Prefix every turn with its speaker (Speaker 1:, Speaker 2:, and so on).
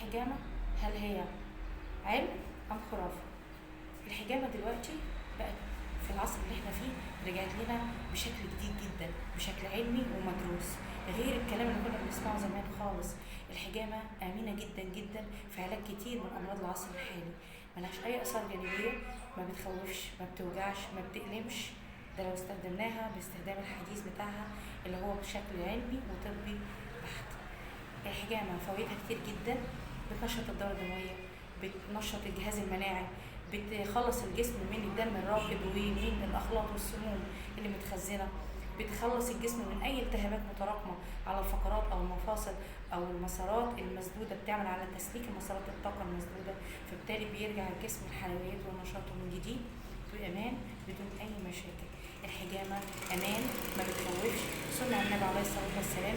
Speaker 1: الحجامة هل هي علم أم خرافة؟ الحجامة دلوقتي بقت في العصر اللي احنا فيه رجعت لنا بشكل جديد جدا، بشكل علمي ومدروس، غير الكلام اللي كنا بنسمعه زمان خالص. الحجامة آمنة جدا جدا في علاج كتير من أمراض العصر الحالي، ملهاش أي آثار جانبية، ما بتخوفش، ما بتوجعش، ما بتألمش. ده لو استخدمناها باستخدام الحديث بتاعها اللي هو بشكل علمي وطبي بحت. الحجامة فوائدها كتير جدا، بتنشط الدورة الدموية، بتنشط الجهاز المناعي، بتخلص الجسم من الدم الراكد ومن الأخلاط والسموم اللي متخزنة، بتخلص الجسم من أي التهابات متراكمة على الفقرات أو المفاصل أو المسارات المسدودة، بتعمل على تسليك مسارات الطاقة المسدودة، فبالتالي بيرجع الجسم لحيويته ونشاطه من جديد بأمان بدون أي مشاكل. الحجامة أمان، ما بتخوفش، سنة النبي عليه الصلاة والسلام.